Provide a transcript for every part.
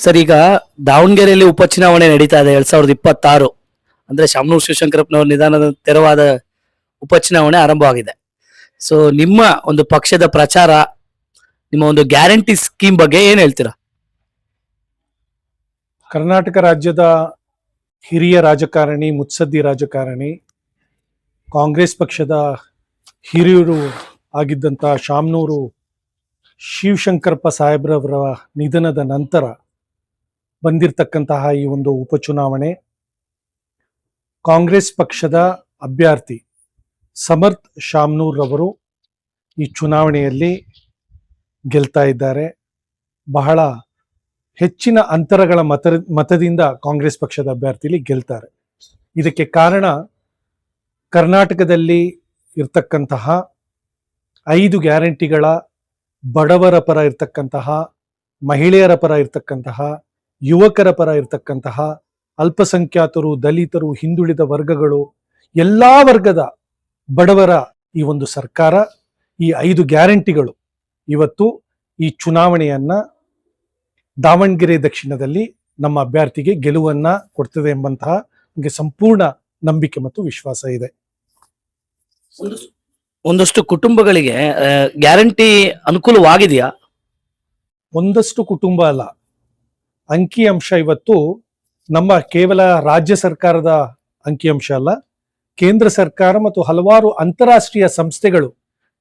Sir, ಈಗ ದಾವಣಗೆರೆಯಲ್ಲಿ ಉಪಚುನಾವಣೆ ನಡೀತಾ ಇದೆ 2026. ಅಂದ್ರೆ ಶಾಮನೂರು ಶಿವಶಂಕರಪ್ಪನವರ ನಿಧಾನದ ತೆರವಾದ ಉಪಚುನಾವಣೆ ಆರಂಭವಾಗಿದೆ. ಸೊ ನಿಮ್ಮ ಒಂದು ಪಕ್ಷದ ಪ್ರಚಾರ, ನಿಮ್ಮ ಒಂದು ಗ್ಯಾರಂಟಿ ಸ್ಕೀಮ್ ಬಗ್ಗೆ ಏನ್ ಹೇಳ್ತೀರಾ? ಕರ್ನಾಟಕ ರಾಜ್ಯದ ಹಿರಿಯ ರಾಜಕಾರಣಿ, ಮುತ್ಸದ್ದಿ ರಾಜಕಾರಣಿ, ಕಾಂಗ್ರೆಸ್ ಪಕ್ಷದ ಹಿರಿಯರು ಆಗಿದ್ದಂಥ ಶಾಮನೂರು ಶಿವಶಂಕರಪ್ಪ ಸಾಹೇಬ್ರವರ ನಿಧನದ ನಂತರ ಬಂದಿರತಕ್ಕಂತಹ ಈ ಒಂದು ಉಪಚುನಾವಣೆ, ಕಾಂಗ್ರೆಸ್ ಪಕ್ಷದ ಅಭ್ಯರ್ಥಿ ಸಮರ್ಥ್ ಶಾಮನೂರ್ ರವರು ಈ ಚುನಾವಣೆಯಲ್ಲಿ ಗೆಲ್ತಾ ಇದ್ದಾರೆ. ಬಹಳ ಹೆಚ್ಚಿನ ಅಂತರಗಳ ಮತದಿಂದ ಕಾಂಗ್ರೆಸ್ ಪಕ್ಷದ ಅಭ್ಯರ್ಥಿಲಿ ಗೆಲ್ತಾರೆ. ಇದಕ್ಕೆ ಕಾರಣ ಕರ್ನಾಟಕದಲ್ಲಿ ಇರ್ತಕ್ಕಂತಹ 5 ಗ್ಯಾರಂಟಿಗಳ ಬಡವರ ಪರ ಇರ್ತಕ್ಕಂತಹ, ಮಹಿಳೆಯರ ಪರ ಇರ್ತಕ್ಕಂತಹ, ಯುವಕರ ಪರ ಇರ್ತಕ್ಕಂತಹ, ಅಲ್ಪಸಂಖ್ಯಾತರು, ದಲಿತರು, ಹಿಂದುಳಿದ ವರ್ಗಗಳು, ಎಲ್ಲಾ ವರ್ಗದ ಬಡವರ ಈ ಒಂದು ಸರ್ಕಾರ, ಈ 5 ಗ್ಯಾರಂಟಿಗಳು ಇವತ್ತು ಈ ಚುನಾವಣೆಯನ್ನ ದಾವಣಗೆರೆ ದಕ್ಷಿಣದಲ್ಲಿ ನಮ್ಮ ಅಭ್ಯರ್ಥಿಗೆ ಗೆಲುವನ್ನ ಕೊಡ್ತದೆ ಎಂಬಂತಹ ನಮಗೆ ಸಂಪೂರ್ಣ ನಂಬಿಕೆ ಮತ್ತು ವಿಶ್ವಾಸ ಇದೆ. ಒಂದಷ್ಟು ಕುಟುಂಬಗಳಿಗೆ ಗ್ಯಾರಂಟಿ ಅನುಕೂಲವಾಗಿದೆಯಾ? ಒಂದಷ್ಟು ಕುಟುಂಬ ಅಲ್ಲ, ಅಂಕಿಅಂಶ ಇವತ್ತು ನಮ್ಮ ಕೇವಲ ರಾಜ್ಯ ಸರ್ಕಾರದ ಅಂಕಿಅಂಶ ಅಲ್ಲ, ಕೇಂದ್ರ ಸರ್ಕಾರ ಮತ್ತು ಹಲವಾರು ಅಂತಾರಾಷ್ಟ್ರೀಯ ಸಂಸ್ಥೆಗಳು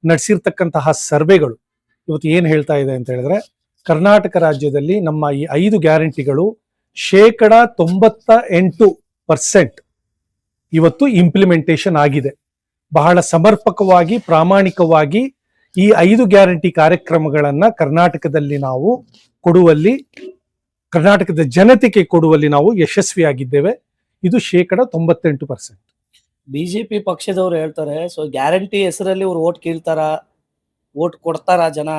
ನಡೆಸಿರ್ತಕ್ಕಂತಹ ಸರ್ವೆಗಳು ಇವತ್ತು ಏನ್ ಹೇಳ್ತಾ ಇದೆ ಅಂತ ಹೇಳಿದ್ರೆ, ಕರ್ನಾಟಕ ರಾಜ್ಯದಲ್ಲಿ ನಮ್ಮ ಈ 5 ಗ್ಯಾರಂಟಿಗಳು 98% ಇವತ್ತು ಇಂಪ್ಲಿಮೆಂಟೇಷನ್ ಆಗಿದೆ. ಬಹಳ ಸಮರ್ಪಕವಾಗಿ, ಪ್ರಾಮಾಣಿಕವಾಗಿ ಈ 5 ಗ್ಯಾರಂಟಿ ಕಾರ್ಯಕ್ರಮಗಳನ್ನ ಕರ್ನಾಟಕದಲ್ಲಿ ನಾವು ಕೊಡುವಲ್ಲಿ, ಕರ್ನಾಟಕದ ಜನತೆಗೆ ಕೊಡುವಲ್ಲಿ ನಾವು ಯಶಸ್ವಿಯಾಗಿದ್ದೇವೆ. ಇದು 98%. ಬಿಜೆಪಿ ಪಕ್ಷದವರು ಹೇಳ್ತಾರೆ, ಸೊ ಗ್ಯಾರಂಟಿ ಹೆಸರಲ್ಲಿ ಇವ್ರು ಓಟ್ ಕೇಳ್ತಾರ, ಓಟ್ ಕೊಡ್ತಾರ, ಜನ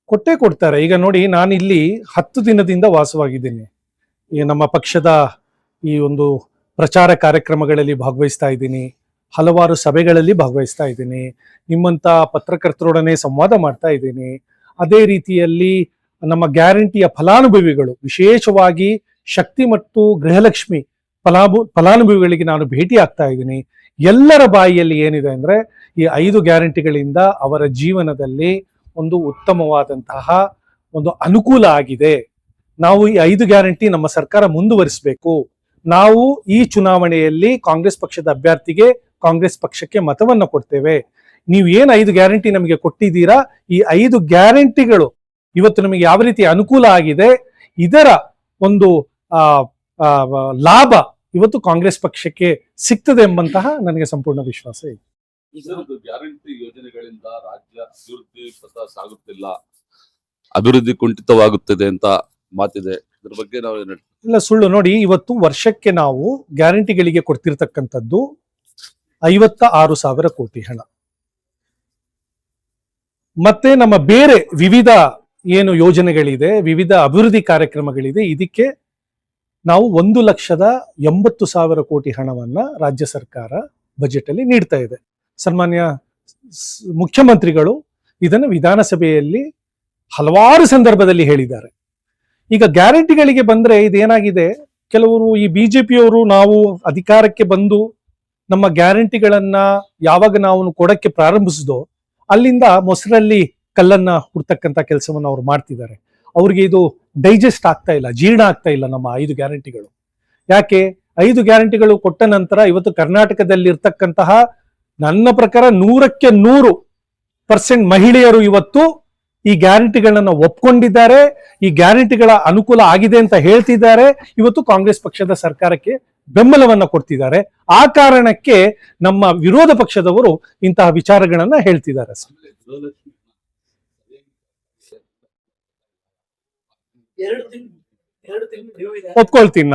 ಕೊಟ್ಟೇ ಕೊಡ್ತಾರೆ. ಈಗ ನೋಡಿ, ನಾನು ಇಲ್ಲಿ 10 ದಿನದಿಂದ ವಾಸವಾಗಿದ್ದೇನೆ. ಈ ನಮ್ಮ ಪಕ್ಷದ ಈ ಒಂದು ಪ್ರಚಾರ ಕಾರ್ಯಕ್ರಮಗಳಲ್ಲಿ ಭಾಗವಹಿಸ್ತಾ ಇದ್ದೀನಿ, ಹಲವಾರು ಸಭೆಗಳಲ್ಲಿ ಭಾಗವಹಿಸ್ತಾ ಇದ್ದೀನಿ, ನಿಮ್ಮಂತ ಪತ್ರಕರ್ತರೊಡನೆ ಸಂವಾದ ಮಾಡ್ತಾ ಇದ್ದೀನಿ. ಅದೇ ರೀತಿಯಲ್ಲಿ ನಮ್ಮ ಗ್ಯಾರಂಟಿಯ ಫಲಾನುಭವಿಗಳು, ವಿಶೇಷವಾಗಿ ಶಕ್ತಿ ಮತ್ತು ಗೃಹಲಕ್ಷ್ಮಿ ಫಲಾನುಭವಿಗಳಿಗೆ ನಾನು ಭೇಟಿ ಆಗ್ತಾ ಇದ್ದೀನಿ. ಎಲ್ಲರ ಬಾಯಿಯಲ್ಲಿ ಏನಿದೆ ಅಂದ್ರೆ, ಈ 5 ಗ್ಯಾರಂಟಿಗಳಿಂದ ಅವರ ಜೀವನದಲ್ಲಿ ಒಂದು ಉತ್ತಮವಾದಂತಹ ಒಂದು ಅನುಕೂಲ ಆಗಿದೆ. ನಾವು ಈ 5 ಗ್ಯಾರಂಟಿ ನಮ್ಮ ಸರ್ಕಾರ ಮುಂದುವರಿಸಬೇಕು. ನಾವು ಈ ಚುನಾವಣೆಯಲ್ಲಿ ಕಾಂಗ್ರೆಸ್ ಪಕ್ಷದ ಅಭ್ಯರ್ಥಿಗೆ, ಕಾಂಗ್ರೆಸ್ ಪಕ್ಷಕ್ಕೆ ಮತವನ್ನ ಕೊಡ್ತೇವೆ. ನೀವು ಏನ್ 5 ಗ್ಯಾರಂಟಿ ನಮಗೆ ಕೊಟ್ಟಿದ್ದೀರಾ, ಈ 5 ಗ್ಯಾರಂಟಿಗಳು ಇವತ್ತು ನಮಗೆ ಯಾವ ರೀತಿ ಅನುಕೂಲ ಆಗಿದೆ, ಇದರ ಒಂದು ಲಾಭ ಇವತ್ತು ಕಾಂಗ್ರೆಸ್ ಪಕ್ಷಕ್ಕೆ ಸಿಗ್ತದೆ ಎಂಬಂತಹ ನನಗೆ ಸಂಪೂರ್ಣ ವಿಶ್ವಾಸ ಇದೆ. ಗ್ಯಾರಂಟಿ ಯೋಜನೆಗಳಿಂದ ರಾಜ್ಯ ಅಭಿವೃದ್ಧಿ ಪಥ ಸಾಗುತ್ತಿಲ್ಲ, ಅಭಿವೃದ್ಧಿ ಕುಂಠಿತವಾಗುತ್ತದೆ ಅಂತ ಮಾತಿದೆ. ಇದ್ರ ಬಗ್ಗೆ ನಾವು ಇಲ್ಲ, ಸುಳ್ಳು. ನೋಡಿ, ಇವತ್ತು ವರ್ಷಕ್ಕೆ ನಾವು ಗ್ಯಾರಂಟಿಗಳಿಗೆ ಕೊಡ್ತಿರ್ತಕ್ಕಂಥದ್ದು 56,000 ಕೋಟಿ ಹಣ. ಮತ್ತೆ ನಮ್ಮ ಬೇರೆ ವಿವಿಧ ಏನು ಯೋಜನೆಗಳಿದೆ, ವಿವಿಧ ಅಭಿವೃದ್ಧಿ ಕಾರ್ಯಕ್ರಮಗಳಿದೆ, ಇದಕ್ಕೆ ನಾವು 1,80,000 ಕೋಟಿ ಹಣವನ್ನ ರಾಜ್ಯ ಸರ್ಕಾರ ಬಜೆಟ್ ಅಲ್ಲಿ ನೀಡ್ತಾ ಇದೆ. ಸನ್ಮಾನ್ಯ ಮುಖ್ಯಮಂತ್ರಿಗಳು ಇದನ್ನು ವಿಧಾನಸಭೆಯಲ್ಲಿ ಹಲವಾರು ಸಂದರ್ಭದಲ್ಲಿ ಹೇಳಿದ್ದಾರೆ. ಈಗ ಗ್ಯಾರಂಟಿಗಳಿಗೆ ಬಂದ್ರೆ ಇದೇನಾಗಿದೆ, ಕೆಲವರು ಈ ಬಿಜೆಪಿಯವರು ನಾವು ಅಧಿಕಾರಕ್ಕೆ ಬಂದು ನಮ್ಮ ಗ್ಯಾರಂಟಿಗಳನ್ನ ಯಾವಾಗ ನಾವು ಕೊಡಕ್ಕೆ ಪ್ರಾರಂಭಿಸಿದೋ ಅಲ್ಲಿಂದ ಮೊಸರಲ್ಲಿ ಕಲ್ಲನ್ನ ಹುಡ್ತಕ್ಕಂತ ಕೆಲಸವನ್ನು ಅವ್ರು ಮಾಡ್ತಿದ್ದಾರೆ. ಅವ್ರಿಗೆ ಇದು ಡೈಜೆಸ್ಟ್ ಆಗ್ತಾ ಇಲ್ಲ, ಜೀರ್ಣ ಆಗ್ತಾ ಇಲ್ಲ ನಮ್ಮ 5 ಗ್ಯಾರಂಟಿಗಳು. ಯಾಕೆ 5 ಗ್ಯಾರಂಟಿಗಳು ಕೊಟ್ಟ ನಂತರ ಇವತ್ತು ಕರ್ನಾಟಕದಲ್ಲಿ ಇರ್ತಕ್ಕಂತಹ, ನನ್ನ ಪ್ರಕಾರ 100% ಮಹಿಳೆಯರು ಇವತ್ತು ಈ ಗ್ಯಾರಂಟಿಗಳನ್ನ ಒಪ್ಕೊಂಡಿದ್ದಾರೆ, ಈ ಗ್ಯಾರಂಟಿಗಳ ಅನುಕೂಲ ಆಗಿದೆ ಅಂತ ಹೇಳ್ತಿದ್ದಾರೆ. ಇವತ್ತು ಕಾಂಗ್ರೆಸ್ ಪಕ್ಷದ ಸರ್ಕಾರಕ್ಕೆ ಬೆಂಬಲವನ್ನ ಕೊಡ್ತಿದ್ದಾರೆ. ಆ ಕಾರಣಕ್ಕೆ ನಮ್ಮ ವಿರೋಧ ಪಕ್ಷದವರು ಇಂತಹ ವಿಚಾರಗಳನ್ನ ಹೇಳ್ತಿದ್ದಾರೆ. ಒಪ್ಕೊಳ್ತೀನಿ,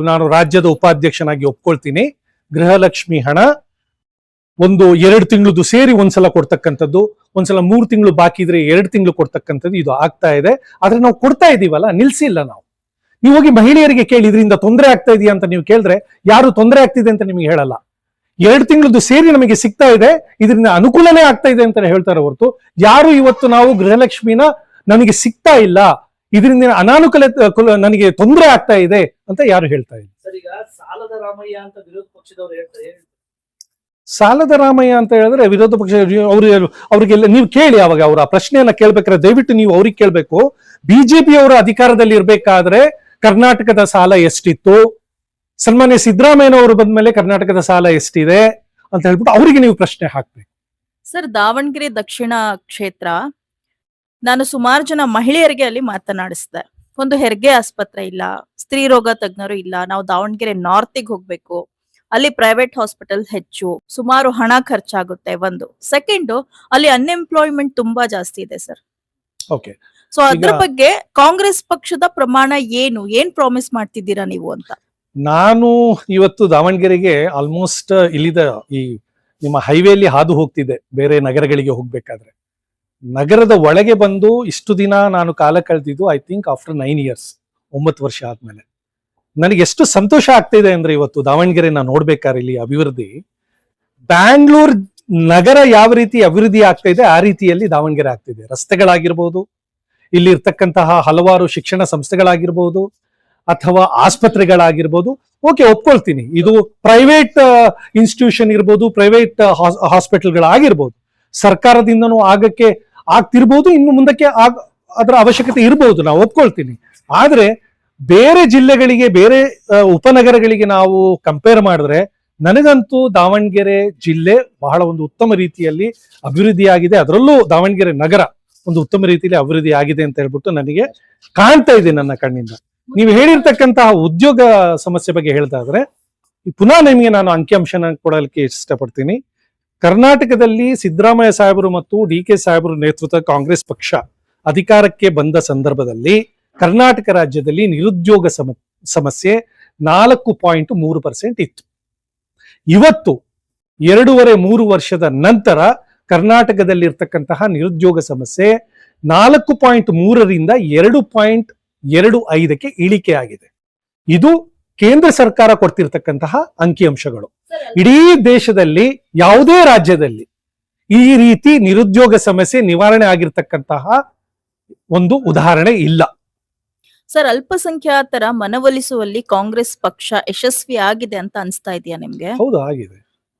ನಾನು ರಾಜ್ಯದ ಉಪಾಧ್ಯಕ್ಷನಾಗಿ ಒಪ್ಕೊಳ್ತೀನಿ. ಗೃಹಲಕ್ಷ್ಮಿ ಹಣ 2 ತಿಂಗಳದ್ದು ಸೇರಿ ಒಂದ್ಸಲ ಕೊಡ್ತಕ್ಕಂಥದ್ದು, ಒಂದ್ಸಲ 3 ತಿಂಗಳು ಬಾಕಿ ಇದ್ರೆ 2 ತಿಂಗಳು ಕೊಡ್ತಕ್ಕಂಥದ್ದು ಇದು ಆಗ್ತಾ ಇದೆ. ಆದ್ರೆ ನಾವು ಕೊಡ್ತಾ ಇದೀವಲ್ಲ, ನಿಲ್ಸಿಲ್ಲ ನಾವು. ನೀವು ಹೋಗಿ ಮಹಿಳೆಯರಿಗೆ ಕೇಳಿ, ಇದರಿಂದ ತೊಂದರೆ ಆಗ್ತಾ ಇದೆಯಾ ಅಂತ ನೀವು ಕೇಳಿದ್ರೆ ಯಾರು ತೊಂದರೆ ಆಗ್ತಿದೆ ಅಂತ ನಿಮಗೆ ಹೇಳಲ್ಲ. 2 ತಿಂಗಳದ್ದು ಸೇರಿ ನಮಗೆ ಸಿಗ್ತಾ ಇದೆ, ಇದರಿಂದ ಅನುಕೂಲನೇ ಆಗ್ತಾ ಇದೆ ಅಂತ ಹೇಳ್ತಾರೆ ಹೊರತು, ಯಾರು ಇವತ್ತು ನಾವು ಗೃಹಲಕ್ಷ್ಮಿನ ನಮಗೆ ಸಿಗ್ತಾ ಇಲ್ಲ, ಇದರಿಂದ ಅನಾನುಕೂಲ ನನಗೆ ತೊಂದರೆ ಆಗ್ತಾ ಇದೆ ಅಂತ ಯಾರು ಹೇಳ್ತಾ ಇಲ್ಲ. ಸರ್, ಈಗ ಸಾಲದ ರಾಮಯ್ಯ ಅಂತ ವಿರೋಧ ಪಕ್ಷದವರು ಹೇಳ್ತಾರೆ. ಸಾಲದ ರಾಮಯ್ಯ ಅಂತ ಹೇಳಿದ್ರೆ ವಿರೋಧ ಪಕ್ಷ ಅವ್ರಿಗೆಲ್ಲ ನೀವು ಕೇಳಿ, ಅವಾಗ ಅವರ ಪ್ರಶ್ನೆಯನ್ನ ಕೇಳ್ಬೇಕಾದ್ರೆ ದಯವಿಟ್ಟು ನೀವು ಅವ್ರಿಗೆ ಕೇಳ್ಬೇಕು. ಬಿಜೆಪಿ ಅವರು ಅಧಿಕಾರದಲ್ಲಿ ಇರ್ಬೇಕಾದ್ರೆ ಕರ್ನಾಟಕದ ಸಾಲ ಎಷ್ಟಿತ್ತು, ಸನ್ಮಾನ್ಯ ಸಿದ್ದರಾಮಯ್ಯನವರು ಬಂದ್ಮೇಲೆ ಕರ್ನಾಟಕದ ಸಾಲ ಎಷ್ಟಿದೆ ಅಂತ ಹೇಳ್ಬಿಟ್ಟು ಅವರಿಗೆ ನೀವು ಪ್ರಶ್ನೆ ಹಾಕ್ಬೇಕು. ಸರ್, ದಾವಣಗೆರೆ ದಕ್ಷಿಣ ಕ್ಷೇತ್ರ, ನಾನು ಸುಮಾರು ಜನ ಮಹಿಳೆಯರಿಗೆ ಅಲ್ಲಿ ಮಾತನಾಡಿಸಿದೆ. ಒಂದು ಹೆರಿಗೆ ಆಸ್ಪತ್ರೆ ಇಲ್ಲ, ಸ್ತ್ರೀ ರೋಗ ತಜ್ಞರು ಇಲ್ಲ, ನಾವು ದಾವಣಗೆರೆ ನಾರ್ತಿಗೆ ಹೋಗ್ಬೇಕು, ಅಲ್ಲಿ ಪ್ರೈವೇಟ್ ಹಾಸ್ಪಿಟಲ್ ಹೆಚ್ಚು, ಸುಮಾರು ಹಣ ಖರ್ಚಾಗುತ್ತೆ. ಒಂದು ಸೆಕೆಂಡ್, ಅಲ್ಲಿ ಅನ್ಎಂಪ್ಲಾಯ್ಮೆಂಟ್ ತುಂಬಾ ಜಾಸ್ತಿ ಇದೆ ಸರ್. ಓಕೆ, ಸೊ ಅದ್ರ ಬಗ್ಗೆ ಕಾಂಗ್ರೆಸ್ ಪಕ್ಷದ ಪ್ರಮಾಣ ಏನ್ ಪ್ರಾಮಿಸ್ ಮಾಡ್ತಿದ್ದೀರಾ ನೀವು ಅಂತ? ನಾನು ಇವತ್ತು ದಾವಣಗೆರೆಗೆ ಆಲ್ಮೋಸ್ಟ್ ಇಲ್ಲಿದ ಈ ನಿಮ್ಮ ಹೈವೇಲಿ ಹಾದು ಹೋಗ್ತಿದ್ದೆ ಬೇರೆ ನಗರಗಳಿಗೆ ಹೋಗ್ಬೇಕಾದ್ರೆ. ನಗರದ ಒಳಗೆ ಬಂದು ಇಷ್ಟು ದಿನ ನಾನು ಕಾಲ ಕಳೆದಿದ್ದು ಐ ಥಿಂಕ್ ಆಫ್ಟರ್ 9 years, 9 ವರ್ಷ ಆದ್ಮೇಲೆ ನನಗೆ ಎಷ್ಟು ಸಂತೋಷ ಆಗ್ತಾ ಇದೆ ಅಂದ್ರೆ ಇವತ್ತು ದಾವಣಗೆರೆನ ನೋಡ್ಬೇಕಾದ್ರೆ ಇಲ್ಲಿ ಅಭಿವೃದ್ಧಿ, ಬ್ಯಾಂಗ್ಳೂರ್ ನಗರ ಯಾವ ರೀತಿ ಅಭಿವೃದ್ಧಿ ಆಗ್ತಾ ಇದೆ ಆ ರೀತಿಯಲ್ಲಿ ದಾವಣಗೆರೆ ಆಗ್ತಿದೆ. ರಸ್ತೆಗಳಾಗಿರ್ಬೋದು, ಇಲ್ಲಿ ಇರ್ತಕ್ಕಂತಹ ಹಲವಾರು ಶಿಕ್ಷಣ ಸಂಸ್ಥೆಗಳಾಗಿರ್ಬೋದು ಅಥವಾ ಆಸ್ಪತ್ರೆಗಳಾಗಿರ್ಬೋದು. ಓಕೆ, ಒಪ್ಕೊಳ್ತೀನಿ, ಇದು ಪ್ರೈವೇಟ್ ಇನ್ಸ್ಟಿಟ್ಯೂಷನ್ ಇರ್ಬೋದು, ಪ್ರೈವೇಟ್ ಹಾಸ್ಪಿಟಲ್ಗಳಾಗಿರ್ಬೋದು, ಸರ್ಕಾರದಿಂದನೂ ಆಗ್ತಿರ್ಬೋದು, ಇನ್ನು ಮುಂದಕ್ಕೆ ಅದರ ಅವಶ್ಯಕತೆ ಇರಬಹುದು, ನಾವು ಒಪ್ಕೊಳ್ತೀನಿ. ಆದ್ರೆ ಬೇರೆ ಜಿಲ್ಲೆಗಳಿಗೆ, ಬೇರೆ ಉಪನಗರಗಳಿಗೆ ನಾವು ಕಂಪೇರ್ ಮಾಡಿದ್ರೆ ನನಗಂತೂ ದಾವಣಗೆರೆ ಜಿಲ್ಲೆ ಬಹಳ ಒಂದು ಉತ್ತಮ ರೀತಿಯಲ್ಲಿ ಅಭಿವೃದ್ಧಿ ಆಗಿದೆ. ಅದರಲ್ಲೂ ದಾವಣಗೆರೆ ನಗರ ಒಂದು ಉತ್ತಮ ರೀತಿಯಲ್ಲಿ ಅಭಿವೃದ್ಧಿ ಆಗಿದೆ ಅಂತ ಹೇಳ್ಬಿಟ್ಟು ನನಗೆ ಕಾಣ್ತಾ ಇದೆ ನನ್ನ ಕಣ್ಣಿಂದ. ನೀವು ಹೇಳಿರ್ತಕ್ಕಂತಹ ಉದ್ಯೋಗ ಸಮಸ್ಯೆ ಬಗ್ಗೆ ಹೇಳ್ತಾದ್ರೆ ಪುನಃ ನಿಮಗೆ ನಾನು ಅಂಕಿಅಂಶನ ಕೊಡಲಿಕ್ಕೆ ಇಷ್ಟಪಡ್ತೀನಿ. ಕರ್ನಾಟಕದಲ್ಲಿ ಸಿದ್ದರಾಮಯ್ಯ ಸಾಹೇಬರು ಮತ್ತು DK ಸಾಹೇಬರು ನೇತೃತ್ವದ ಕಾಂಗ್ರೆಸ್ ಪಕ್ಷ ಅಧಿಕಾರಕ್ಕೆ ಬಂದ ಸಂದರ್ಭದಲ್ಲಿ ಕರ್ನಾಟಕ ರಾಜ್ಯದಲ್ಲಿ ನಿರುದ್ಯೋಗ ಸಮಸ್ಯೆ 4.3% ಇತ್ತು. ಇವತ್ತು 2.5-3 ವರ್ಷದ ನಂತರ ಕರ್ನಾಟಕದಲ್ಲಿ ಇರ್ತಕ್ಕಂತಹ ನಿರುದ್ಯೋಗ ಸಮಸ್ಯೆ 4.3ರಿಂದ 2.25ಕ್ಕೆ ಇಳಿಕೆ ಆಗಿದೆ. ಇದು ಕೇಂದ್ರ ಸರ್ಕಾರ ಕೊಡ್ತಿರ್ತಕ್ಕಂತಹ ಅಂಕಿಅಂಶಗಳು. ಇಡೀ ದೇಶದಲ್ಲಿ ಯಾವುದೇ ರಾಜ್ಯದಲ್ಲಿ ಈ ರೀತಿ ನಿರುದ್ಯೋಗ ಸಮಸ್ಯೆ ನಿವಾರಣೆ ಆಗಿರ್ತಕ್ಕಂತಹ ಒಂದು ಉದಾಹರಣೆ ಇಲ್ಲ. ಸರ್, ಅಲ್ಪಸಂಖ್ಯಾತರ ಮನವೊಲಿಸುವಲ್ಲಿ ಕಾಂಗ್ರೆಸ್ ಪಕ್ಷ ಯಶಸ್ವಿ ಆಗಿದೆ ಅಂತ ಅನ್ಸ್ತಾ ಇದೆಯಾ ನಿಮ್ಗೆ? ಹೌದು,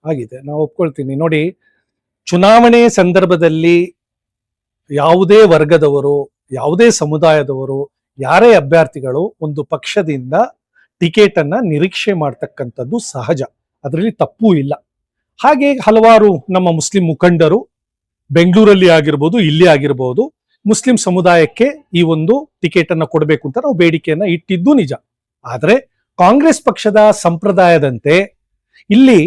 ಆಗಿದೆ, ನಾವು ಒಪ್ಕೊಳ್ತೀನಿ. ನೋಡಿ, ಚುನಾವಣೆ ಸಂದರ್ಭದಲ್ಲಿ ಯಾವುದೇ ವರ್ಗದವರು, ಯಾವುದೇ ಸಮುದಾಯದವರು, ಯಾರೇ ಅಭ್ಯರ್ಥಿಗಳು ಒಂದು ಪಕ್ಷದಿಂದ ಟಿಕೆಟ್ ಅನ್ನ ನಿರೀಕ್ಷೆ ಮಾಡ್ತಕ್ಕಂಥದ್ದು ಸಹಜ, ಅದರಲ್ಲಿ ತಪ್ಪೂ ಇಲ್ಲ. ಹಾಗೆ ಹಲವಾರು ನಮ್ಮ ಮುಸ್ಲಿಂ ಮುಖಂಡರು ಬೆಂಗಳೂರಲ್ಲಿ ಆಗಿರ್ಬೋದು, ಇಲ್ಲಿ ಆಗಿರ್ಬೋದು, ಮುಸ್ಲಿಂ ಸಮುದಾಯಕ್ಕೆ ಈ ಒಂದು ಟಿಕೆಟ್ ಅನ್ನ ಕೊಡಬೇಕು ಅಂತ ನಾವು ಬೇಡಿಕೆಯನ್ನ ಇಟ್ಟಿದ್ದು ನಿಜ. ಆದ್ರೆ ಕಾಂಗ್ರೆಸ್ ಪಕ್ಷದ ಸಂಪ್ರದಾಯದಂತೆ ಇಲ್ಲಿ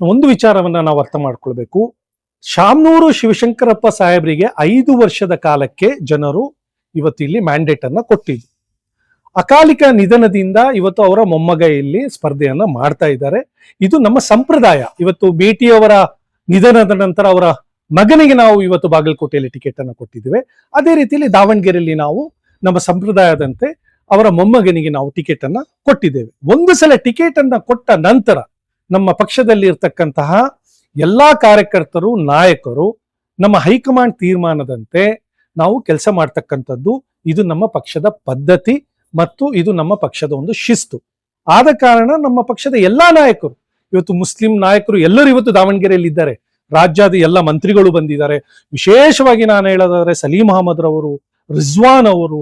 ಒಂದು ವಿಚಾರವನ್ನ ನಾವು ಅರ್ಥ ಮಾಡ್ಕೊಳ್ಬೇಕು. ಶಾಮನೂರು ಶಿವಶಂಕರಪ್ಪ ಸಾಹೇಬರಿಗೆ 5 ವರ್ಷದ ಕಾಲಕ್ಕೆ ಜನರು ಇವತ್ತು ಇಲ್ಲಿ ಮ್ಯಾಂಡೇಟ್ ಅನ್ನ ಕೊಟ್ಟಿದ್ರು. ಅಕಾಲಿಕ ನಿಧನದಿಂದ ಇವತ್ತು ಅವರ ಮೊಮ್ಮಗ ಇಲ್ಲಿ ಸ್ಪರ್ಧೆಯನ್ನ ಮಾಡ್ತಾ ಇದ್ದಾರೆ. ಇದು ನಮ್ಮ ಸಂಪ್ರದಾಯ. ಇವತ್ತು ಬೇಟಿಯವರ ನಿಧನದ ನಂತರ ಅವರ ಮಗನಿಗೆ ನಾವು ಇವತ್ತು ಬಾಗಲಕೋಟೆಯಲ್ಲಿ ಟಿಕೆಟ್ ಅನ್ನು ಕೊಟ್ಟಿದ್ದೇವೆ. ಅದೇ ರೀತಿಯಲ್ಲಿ ದಾವಣಗೆರೆಯಲ್ಲಿ ನಾವು ನಮ್ಮ ಸಂಪ್ರದಾಯದಂತೆ ಅವರ ಮೊಮ್ಮಗನಿಗೆ ನಾವು ಟಿಕೆಟ್ ಅನ್ನ ಕೊಟ್ಟಿದ್ದೇವೆ. ಒಂದು ಸಲ ಟಿಕೆಟ್ ಅನ್ನ ಕೊಟ್ಟ ನಂತರ ನಮ್ಮ ಪಕ್ಷದಲ್ಲಿ ಇರ್ತಕ್ಕಂತಹ ಎಲ್ಲಾ ಕಾರ್ಯಕರ್ತರು, ನಾಯಕರು ನಮ್ಮ ಹೈಕಮಾಂಡ್ ತೀರ್ಮಾನದಂತೆ ನಾವು ಕೆಲಸ ಮಾಡ್ತಕ್ಕಂಥದ್ದು ಇದು ನಮ್ಮ ಪಕ್ಷದ ಪದ್ಧತಿ ಮತ್ತು ಇದು ನಮ್ಮ ಪಕ್ಷದ ಒಂದು ಶಿಸ್ತು. ಆದ ಕಾರಣ ನಮ್ಮ ಪಕ್ಷದ ಎಲ್ಲಾ ನಾಯಕರು, ಇವತ್ತು ಮುಸ್ಲಿಂ ನಾಯಕರು ಎಲ್ಲರೂ ಇವತ್ತು ದಾವಣಗೆರೆಯಲ್ಲಿ ಇದ್ದಾರೆ. ರಾಜ್ಯದ ಎಲ್ಲ ಮಂತ್ರಿಗಳು ಬಂದಿದ್ದಾರೆ. ವಿಶೇಷವಾಗಿ ನಾನು ಹೇಳೋದಾದ್ರೆ ಸಲೀಂ ಅಹಮದ್ ರವರು, ರಿಜ್ವಾನ್ ಅವರು,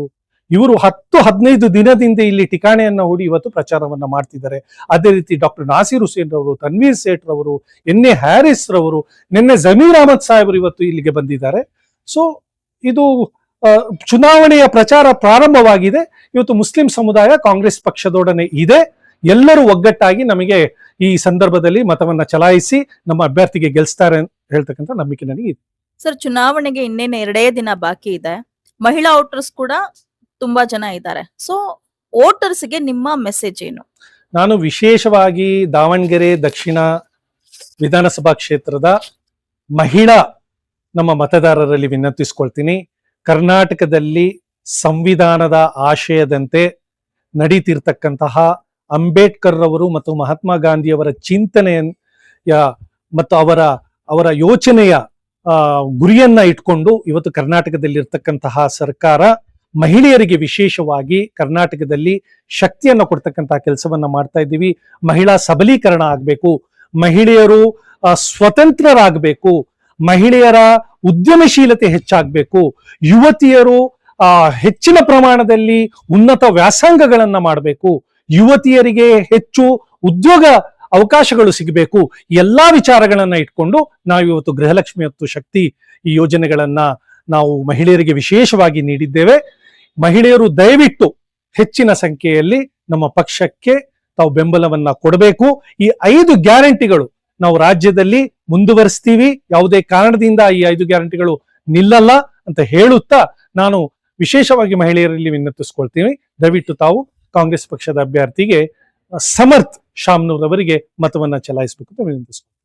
ಇವರು 10-15 ದಿನದಿಂದ ಇಲ್ಲಿ ಠಿಕಾಣೆಯನ್ನ ಹೂಡಿ ಇವತ್ತು ಪ್ರಚಾರವನ್ನ ಮಾಡ್ತಿದ್ದಾರೆ. ಅದೇ ರೀತಿ ಡಾಕ್ಟರ್ ನಾಸೀರ್ ಹುಸೇನ್ ರವರು, ತನ್ವೀರ್ ಸೇಠ್ ರವರು, NA ಹ್ಯಾರಿಸ್ ರವರು, ನಿನ್ನೆ ಜಮೀರ್ ಅಹಮದ್ ಸಾಹೇಬರು ಇವತ್ತು ಇಲ್ಲಿಗೆ ಬಂದಿದ್ದಾರೆ. ಸೊ ಇದು ಚುನಾವಣೆಯ ಪ್ರಚಾರ ಪ್ರಾರಂಭವಾಗಿದೆ. ಇವತ್ತು ಮುಸ್ಲಿಂ ಸಮುದಾಯ ಕಾಂಗ್ರೆಸ್ ಪಕ್ಷದೊಡನೆ ಇದೆ. ಎಲ್ಲರೂ ಒಗ್ಗಟ್ಟಾಗಿ ನಮಗೆ ಈ ಸಂದರ್ಭದಲ್ಲಿ ಮತವನ್ನ ಚಲಾಯಿಸಿ ನಮ್ಮ ಅಭ್ಯರ್ಥಿಗೆ ಗೆಲ್ಲಿಸ್ತಾರೆ ಅಂತ ಹೇಳ್ತಕ್ಕಂಥ ನಂಬಿಕೆ ನನಗೆ ಇದೆ. ಸರ್, ಚುನಾವಣೆಗೆ ಇನ್ನೇನು 2 ದಿನ ಬಾಕಿ ಇದೆ. ಮಹಿಳಾ ವೋಟರ್ಸ್ ಕೂಡ ತುಂಬಾ ಜನ ಇದ್ದಾರೆ. ಸೊ ವೋಟರ್ಸ್ಗೆ ನಿಮ್ಮ ಮೆಸೇಜ್ ಏನು? ನಾನು ವಿಶೇಷವಾಗಿ ದಾವಣಗೆರೆ ದಕ್ಷಿಣ ವಿಧಾನಸಭಾ ಕ್ಷೇತ್ರದ ಮಹಿಳಾ ನಮ್ಮ ಮತದಾರರಲ್ಲಿ ವಿನಂತಿಸ್ಕೊಳ್ತೀನಿ. ಕರ್ನಾಟಕದಲ್ಲಿ ಸಂವಿಧಾನದ ಆಶಯದಂತೆ ನಡೀತಿರ್ತಕ್ಕಂತಹ ಅಂಬೇಡ್ಕರ್ ರವರು ಮತ್ತು ಮಹಾತ್ಮ ಗಾಂಧಿಯವರ ಚಿಂತನೆಯ ಮತ್ತು ಅವರ ಯೋಚನೆಯ ಗುರಿಯನ್ನ ಇಟ್ಕೊಂಡು ಇವತ್ತು ಕರ್ನಾಟಕದಲ್ಲಿರ್ತಕ್ಕಂತಹ ಸರ್ಕಾರ ಮಹಿಳೆಯರಿಗೆ ವಿಶೇಷವಾಗಿ ಕರ್ನಾಟಕದಲ್ಲಿ ಶಕ್ತಿಯನ್ನು ಕೊಡ್ತಕ್ಕಂತಹ ಕೆಲಸವನ್ನ ಮಾಡ್ತಾ ಇದ್ದೀವಿ. ಮಹಿಳಾ ಸಬಲೀಕರಣ ಆಗ್ಬೇಕು, ಮಹಿಳೆಯರು ಸ್ವತಂತ್ರರಾಗಬೇಕು, ಮಹಿಳೆಯರ ಉದ್ಯಮಶೀಲತೆ ಹೆಚ್ಚಾಗಬೇಕು, ಯುವತಿಯರು ಹೆಚ್ಚಿನ ಪ್ರಮಾಣದಲ್ಲಿ ಉನ್ನತ ವ್ಯಾಸಂಗಗಳನ್ನ ಮಾಡಬೇಕು, ಯುವತಿಯರಿಗೆ ಹೆಚ್ಚು ಉದ್ಯೋಗ ಅವಕಾಶಗಳು ಸಿಗಬೇಕು. ಎಲ್ಲಾ ವಿಚಾರಗಳನ್ನ ಇಟ್ಕೊಂಡು ನಾವು ಇವತ್ತು ಗೃಹಲಕ್ಷ್ಮಿ ಮತ್ತು ಶಕ್ತಿ ಈ ಯೋಜನೆಗಳನ್ನ ನಾವು ಮಹಿಳೆಯರಿಗೆ ವಿಶೇಷವಾಗಿ ನೀಡಿದ್ದೇವೆ. ಮಹಿಳೆಯರು ದಯವಿಟ್ಟು ಹೆಚ್ಚಿನ ಸಂಖ್ಯೆಯಲ್ಲಿ ನಮ್ಮ ಪಕ್ಷಕ್ಕೆ ತಾವು ಬೆಂಬಲವನ್ನ ಕೊಡಬೇಕು. ಈ 5 ಗ್ಯಾರಂಟಿಗಳು ನಾವು ರಾಜ್ಯದಲ್ಲಿ ಮುಂದುವರಿಸ್ತೀವಿ, ಯಾವುದೇ ಕಾರಣದಿಂದ ಈ 5 ಗ್ಯಾರಂಟಿಗಳು ನಿಲ್ಲಲ್ಲ ಅಂತ ಹೇಳುತ್ತಾ ನಾನು ವಿಶೇಷವಾಗಿ ಮಹಿಳೆಯರಲ್ಲಿ ವಿನಂತಿಸ್ಕೊಳ್ತೀನಿ, ದಯವಿಟ್ಟು ತಾವು ಕಾಂಗ್ರೆಸ್ ಪಕ್ಷದ ಅಭ್ಯರ್ಥಿಗೆ ಸಮರ್ಥ್ ಶಾಮ್ನೂರ್ ಅವರಿಗೆ ಮತವನ್ನ ಚಲಾಯಿಸಬೇಕು ಅಂತ ವಿನಂತಿಸ್ಕೊಳ್ತೀನಿ.